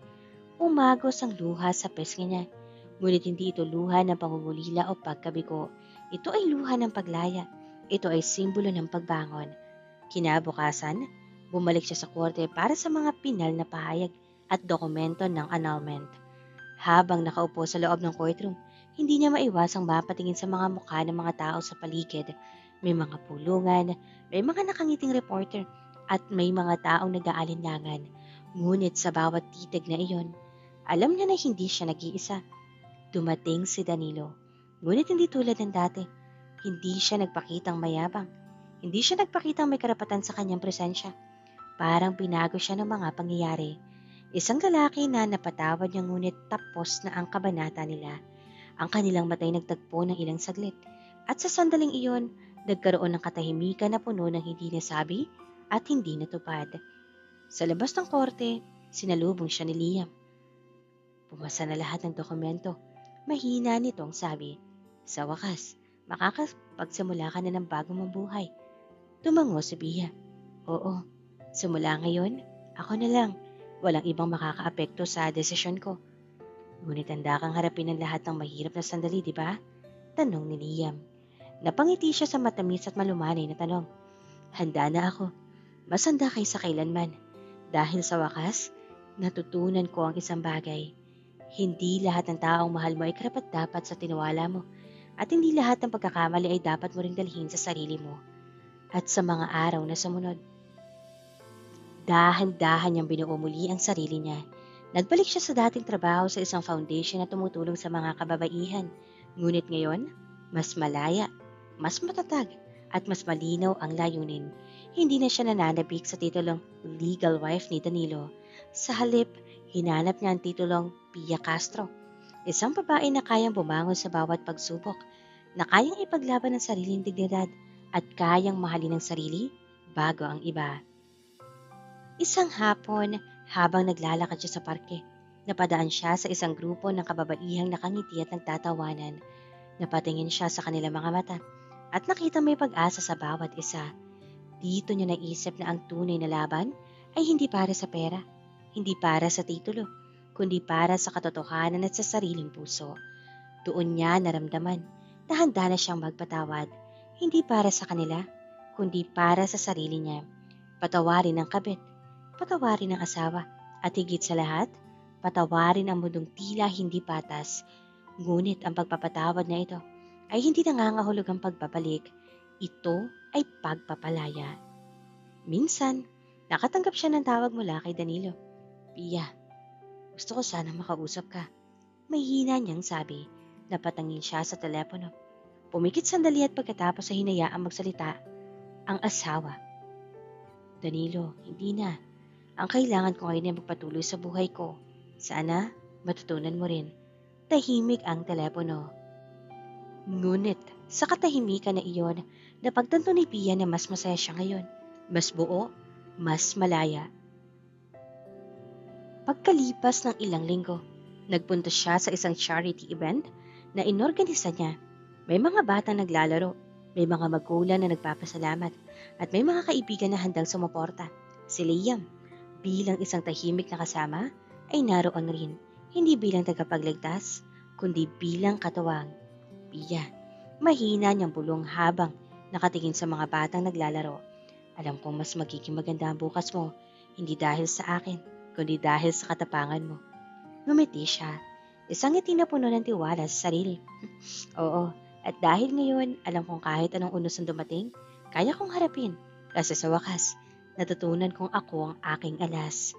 Umagos ang luha sa pisngi niya, ngunit hindi ito luha ng pangungulila o pagkabigo. Ito ay luha ng paglaya. Ito ay simbolo ng pagbangon. Kinabukasan, bumalik siya sa korte para sa mga pinal na pahayag at dokumento ng annulment. Habang nakaupo sa loob ng courtroom, hindi niya maiwasang mapatingin sa mga mukha ng mga tao sa paligid. May mga pulungan, may mga nakangiting reporter, at may mga taong nag-aalinlangan. Ngunit sa bawat titig na iyon, alam niya na hindi siya nag-iisa. Dumating si Danilo. Ngunit hindi tulad ng dati. Hindi siya nagpakitang mayabang. Hindi siya nagpakitang may karapatan sa kanyang presensya. Parang binago siya ng mga pangyayari. Isang lalaki na napatawad niya ngunit tapos na ang kabanata nila. Ang kanilang matay nagtagpo ng ilang saglit. At sa sandaling iyon, nagkaroon ng katahimikan na puno ng hindi nasabi at hindi natupad. Sa labas ng korte, sinalubong siya ni Liam. Pumasa na lahat ng dokumento. Mahina nitong sabi. Sa wakas, makakapagsimula ka na ng bago mong buhay. Tumango si Pia. Oo, simula ngayon, ako na lang. Walang ibang makakaapekto sa desisyon ko. Ngunit handa kang harapin ang lahat ng mahirap na sandali, di ba? Tanong ni Liam. Napangiti siya sa matamis at malumanay na tanong. Handa na ako. Mas handa kaysa kailanman. Dahil sa wakas, natutunan ko ang isang bagay. Hindi lahat ng taong mahal mo ay karapat-dapat sa tinuwala mo. At hindi lahat ng pagkakamali ay dapat mo ring dalhin sa sarili mo. At sa mga araw na sumunod, dahan-dahan niyang binuo muli ang sarili niya. Nagbalik siya sa dating trabaho sa isang foundation na tumutulong sa mga kababaihan. Ngunit ngayon, mas malaya, mas matatag, at mas malinaw ang layunin. Hindi na siya nananabik sa titulong legal wife ni Danilo. Sa halip, hinanap niya ang titulong Pia Castro. Isang babae na kayang bumangon sa bawat pagsubok, na kayang ipaglaban ang sariling dignidad at kayang mahalin ang sarili bago ang iba. Isang hapon, habang naglalakad siya sa parke, napadaan siya sa isang grupo ng kababaihang nakangiti at nagtatawanan. Napatingin siya sa kanilang mga mata at nakita may pag-asa sa bawat isa. Dito niya naisip na ang tunay na laban ay hindi para sa pera, hindi para sa titulo, kundi para sa katotohanan at sa sariling puso. Doon niya naramdaman na handa na siyang magpatawad, hindi para sa kanila, kundi para sa sarili niya. Patawarin ang kabit, patawarin ang asawa, at higit sa lahat, patawarin ang mundong tila hindi patas. Ngunit ang pagpapatawad na ito ay hindi nangangahulugang pagbabalik. Ito ay pagpapalaya. Minsan, nakatanggap siya ng tawag mula kay Danilo. Pia, gusto ko sanang makausap ka. May hina niyang sabi. Napatangin siya sa telepono. Pumikit sandali at pagkatapos ay hinayaang magsalita ang asawa. Danilo, hindi na. Ang kailangan ko ngayon ay magpatuloy sa buhay ko. Sana matutunan mo rin. Tahimik ang telepono. Ngunit sa katahimikan na iyon, napagtanto ni Pia na mas masaya siya ngayon. Mas buo, mas malaya. Pagkalipas ng ilang linggo, nagpunta siya sa isang charity event na inorganisa niya. May mga batang naglalaro, may mga magulang na nagpapasalamat, at may mga kaibigan na handang sumuporta. Si Liam, bilang isang tahimik na kasama, ay naroon rin, hindi bilang tagapagligtas, kundi bilang katuwang. Pia, mahina niyang bulong habang nakatingin sa mga batang naglalaro. Alam kong mas magiging maganda ang bukas mo, hindi dahil sa akin, kundi dahil sa katapangan mo. Ngumiti siya. Isang ngiti na puno ng tiwala sa sarili. Oo, at dahil ngayon, alam kong kahit anong unos ang dumating, kaya kong harapin. Kasi sa wakas, natutunan kong ako ang aking alas.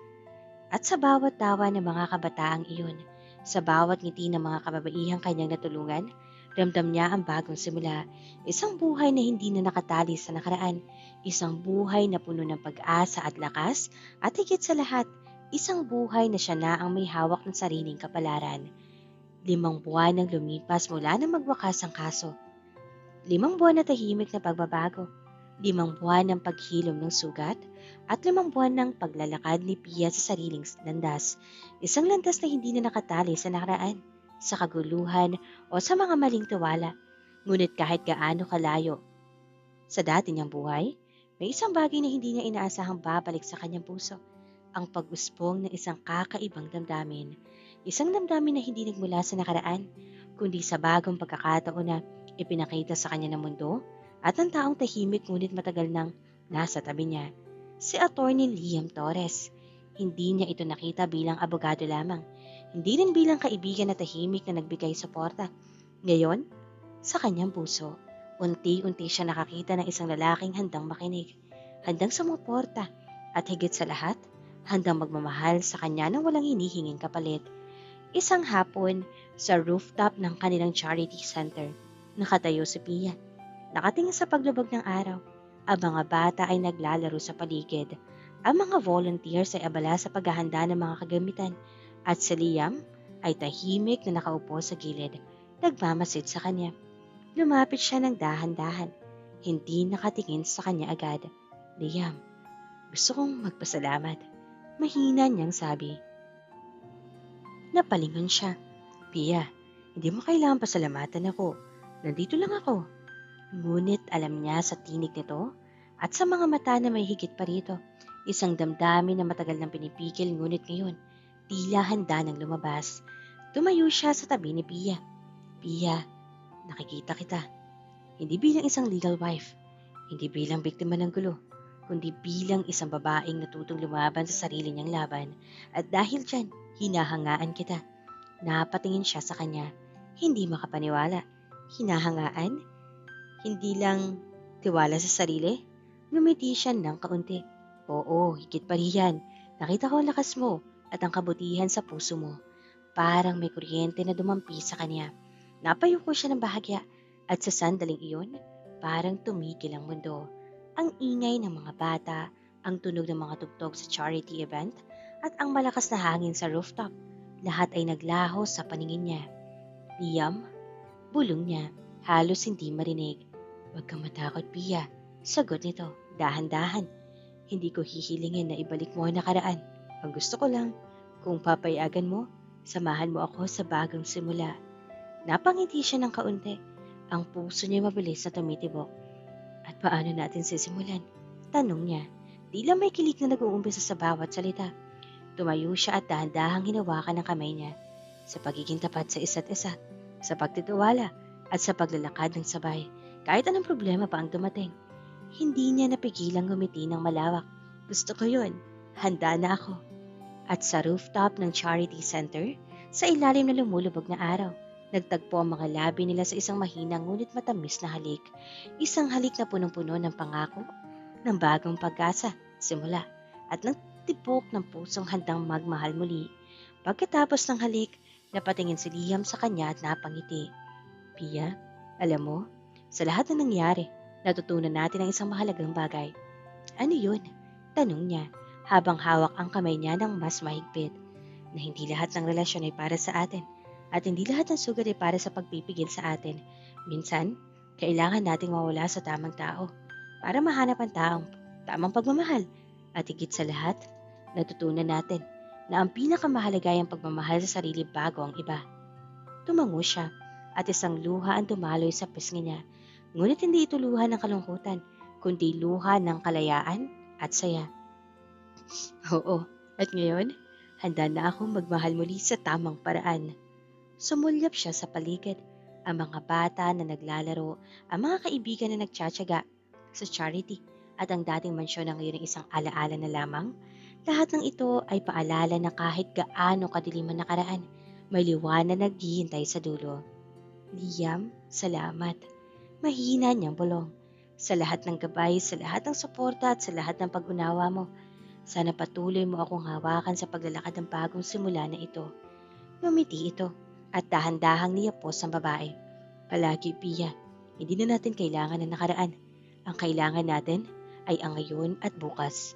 At sa bawat tawa ng mga kabataang iyon, sa bawat ngiti ng mga kababaihang kanyang natulungan, ramdam niya ang bagong simula. Isang buhay na hindi na nakatali sa nakaraan. Isang buhay na puno ng pag-asa at lakas. At higit sa lahat, isang buhay na siya na ang may hawak ng sariling kapalaran. 5 buwan nang lumipas mula na magwakas ang kaso. 5 buwan na tahimik na pagbabago. 5 buwan ng paghilom ng sugat. At 5 buwan ng paglalakad ni Pia sa sariling landas. Isang landas na hindi na nakatali sa nakaraan, sa kaguluhan o sa mga maling tiwala. Ngunit kahit gaano kalayo sa dati niyang buhay, may isang bagay na hindi niya inaasahang babalik sa kanyang puso. Ang pag-usbong ng isang kakaibang damdamin. Isang damdamin na hindi nagmula sa nakaraan, kundi sa bagong pagkakataon na ipinakita sa kanya ng mundo at ang taong tahimik ngunit matagal nang nasa tabi niya. Si Attorney Liam Torres. Hindi niya ito nakita bilang abogado lamang. Hindi rin bilang kaibigan na tahimik na nagbigay suporta. Ngayon, sa kanyang puso, unti-unti siya nakakita ng isang lalaking handang makinig, handang sumuporta, at higit sa lahat, handang magmamahal sa kanya nang walang hinihinging kapalit. Isang hapon, sa rooftop ng kanilang charity center, nakatayo si Pia. Nakatingin sa paglubog ng araw. Ang mga bata ay naglalaro sa paligid. Ang mga volunteers ay abala sa paghahanda ng mga kagamitan. At si Liam ay tahimik na nakaupo sa gilid, nagmamasid sa kanya. Lumapit siya ng dahan-dahan, hindi nakatingin sa kanya agad. Liam, gusto kong magpasalamat. Mahina niyang sabi. Napalingon siya. Pia, hindi mo kailangan pasalamatan ako. Nandito lang ako. Ngunit alam niya sa tinig nito at sa mga mata na may higit pa rito, isang damdamin na matagal nang pinipigil ngunit ngayon, tila handa nang lumabas. Tumayo siya sa tabi ni Pia. Pia, nakikita kita. Hindi bilang isang legal wife, hindi bilang biktima ng gulo, kundi bilang isang babaeng natutong lumaban sa sarili niyang laban. At dahil dyan, hinahangaan kita. Napatingin siya sa kanya, hindi makapaniwala. Hinahangaan? Hindi lang tiwala sa sarili? Ngumiti siya ng kaunti. Oo, higit pa riyan. Nakita ko ang lakas mo at ang kabutihan sa puso mo. Parang may kuryente na dumampi sa kanya. Napayuko siya ng bahagya at sa sandaling iyon, parang tumigil ang mundo. Ang ingay ng mga bata, ang tunog ng mga tugtog sa charity event, at ang malakas na hangin sa rooftop. Lahat ay naglaho sa paningin niya. Liam, bulong niya, halos hindi marinig. Huwag kang matakot, Pia. Sagot nito, dahan-dahan. Hindi ko hihilingin na ibalik mo ang nakaraan. Ang gusto ko lang, kung papayagan mo, samahan mo ako sa bagong simula. Napangiti siya ng kaunti. Ang puso niya mabilis na tumitibok. At paano natin sisimulan? Tanong niya. Tila may kilig na nag-uumpisa sa bawat salita. Tumayo siya at dahan-dahang hinawakan ng kamay niya. Sa pagiging tapat sa isa't isa, sa pagtitiwala, at sa paglalakad ng sabay. Kahit anong problema pa ang dumating. Hindi niya napigilang ngumiti ng malawak. Gusto ko yun. Handa na ako. At sa rooftop ng Charity Center, sa ilalim na lumulubog na araw, nagtagpo ang mga labi nila sa isang mahinang ngunit matamis na halik. Isang halik na punong-puno ng pangako, ng bagong pag-asa, simula, at ng tibok ng pusong handang magmahal muli. Pagkatapos ng halik, napatingin si Liam sa kanya at napangiti. Pia, alam mo, sa lahat na nangyari, natutunan natin ang isang mahalagang bagay. Ano yun? Tanong niya, habang hawak ang kamay niya ng mas mahigpit, na hindi lahat ng relasyon ay para sa atin, at hindi lahat ng sugat ay para sa pagpipigil sa atin. Minsan, kailangan nating mawala sa tamang tao, para mahanap ang tamang pagmamahal. At higit sa lahat, natutunan natin na ang pinakamahalaga ay ang pagmamahal sa sarili bago ang iba. Tumango siya, at isang luha ang dumaloy sa pisngi niya. Ngunit hindi ito luha ng kalungkutan, kundi luha ng kalayaan at saya. Oo, at ngayon, handa na akong magmahal muli sa tamang paraan. Sumulyap siya sa paligid, ang mga bata na naglalaro, ang mga kaibigan na nagtsatsaga sa charity, at ang dating mansyon na ngayon ay isang alaala na lamang. Lahat ng ito ay paalala na kahit gaano kadilim ang nakaraan, may liwanag na naghihintay sa dulo. Liam, salamat. Mahina niyang bulong. Sa lahat ng gabay, sa lahat ng suporta at sa lahat ng pag-unawa mo. Sana patuloy mo akong hawakan sa paglalakad ng bagong simula na ito. Ngumiti ito at dahan-dahang niyapos ang babae. Palagi, Pia, hindi na natin kailangan ng nakaraan. Ang kailangan natin ay ang ngayon at bukas.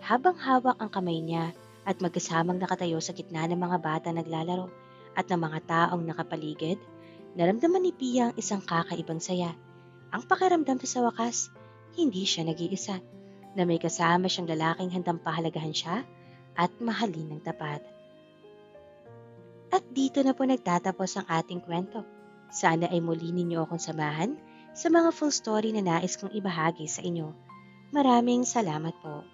Habang hawak ang kamay niya at magkasamang nakatayo sa gitna ng mga bata naglalaro at ng mga taong nakapaligid, naramdaman ni Pia ang isang kakaibang saya. Ang pakiramdam na sa wakas, hindi siya nag-iisa, na may kasama siyang lalaking handang pahalagahan siya at mahalin ng tapat. At dito na po nagtatapos ang ating kwento. Sana ay muli ninyo akong samahan sa mga full story na nais kong ibahagi sa inyo. Maraming salamat po.